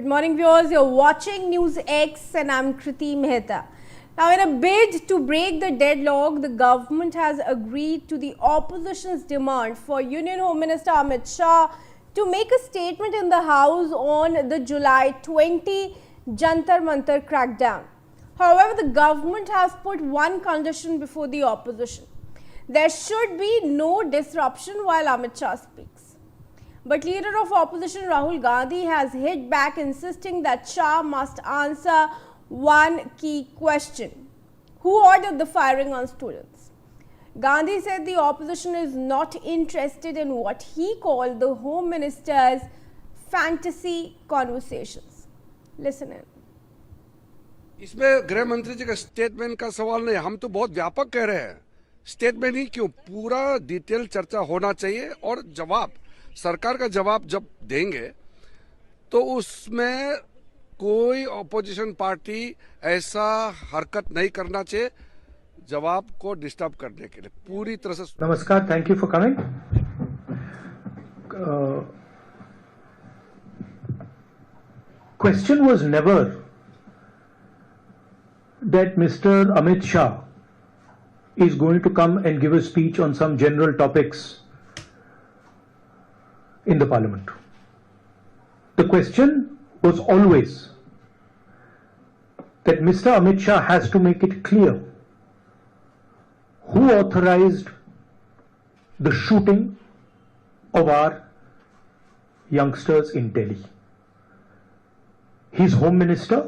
Good morning, viewers. You're watching News X and I'm Kriti Mehta. Now, in a bid to break the deadlock, the government has agreed to the opposition's demand for Union Home Minister Amit Shah to make a statement in the House on the July 20 Jantar Mantar crackdown. However, the government has put one condition before the opposition. There should be no disruption while Amit Shah speaks. But leader of opposition Rahul Gandhi has hit back, insisting that Shah must answer one key question: who ordered the firing on students? Gandhi said the opposition is not interested in what he called the Home Minister's fantasy conversations. Listen in. इसमें गृह मंत्री जी का statement का सवाल नहीं, हम तो बहुत व्यापक कह रहे हैं। स्टेटमेंट ही क्यों, पूरा डिटेल चर्चा होना चाहिए और जवाब, सरकार का जवाब जब देंगे तो उसमें कोई ऑपोजिशन पार्टी ऐसा हरकत नहीं करना चाहिए जवाब को डिस्टर्ब करने के लिए, पूरी तरह से। नमस्कार, thank you for coming. Question was never that Mr. Amit Shah is going to come and give a speech on some general topics in the parliament. The question was always that Mr. Amit Shah has to make it clear who authorized the shooting of our youngsters in Delhi. His home minister,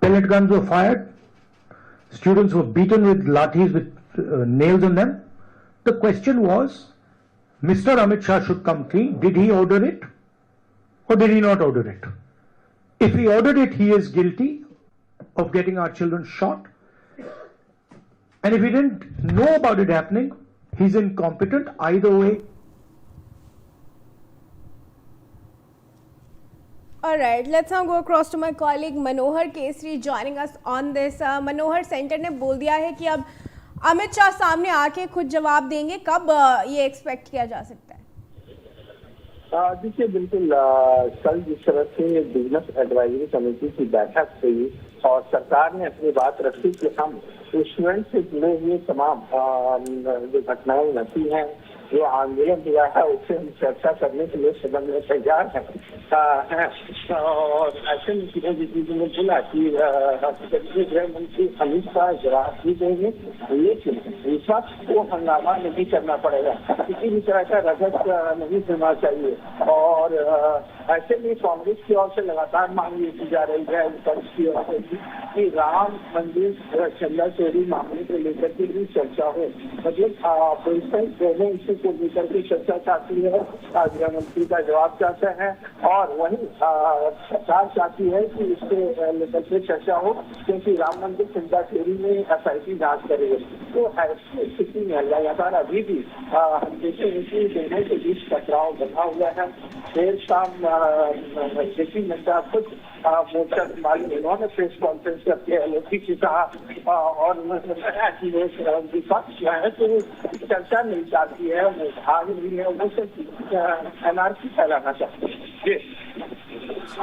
pellet guns were fired, students were beaten with lathis with nails on them. The question was, Mr. Amit Shah should come clean. Did he order it or did he not order it? If he ordered it, he is guilty of getting our children shot. And if he didn't know about it happening, he's incompetent. Either way. Alright, let's now go across to my colleague Manohar Kesri joining us on this. Manohar, centre ने बोल दिया है कि अब अमित शाह सामने आके खुद जवाब देंगे। कब ये एक्सपेक्ट किया जा सकता है? देखिए, बिल्कुल कल जिस तरह से बिजनेस एडवाइजरी कमेटी की बैठक हुई और सरकार ने अपनी बात रखी कि हम स्टूडेंट से जुड़े हुए तमाम जो घटनाएं घटी हैं, जो आंदोलन हुआ है, उससे हम चर्चा करने के लिए सदन में तैयार हैं। और ऐसे में ने बोला कि गृह मंत्री अमित शाह जवाब भी देंगे, लेकिन विपक्ष को हंगामा नहीं करना पड़ेगा, किसी भी तरह का रजत नहीं होना चाहिए। और ऐसे में कांग्रेस की ओर से लगातार मांग की जा रही है, विपक्ष की ओर से कि राम मंदिर चंदा चोरी मामले को लेकर के भी चर्चा हो। मतलब अपोजिशन दोनों इसी को लेकर के चर्चा चाहती है, गृह मंत्री का जवाब चाहते हैं, और वही सरकार चाहती है कि इससे लेकर के चर्चा हो, क्योंकि राम मंदिर चंदा चोरी में SIT जांच करेगी। तो ऐसी स्थिति में लगातार अभी भी हम देखें कि दोनों के बीच टकराव बना हुआ है। देर शाम JP नड्डा खुद मोर्चा संभाली, उन्होंने प्रेस कॉन्फ्रेंस करके LOC से कहा और उन्होंने बताया कि वो विपक्ष है तो चर्चा नहीं चाहती है, वो भाग नहीं है, वो सिर्फ NRC फैलाना चाहती है।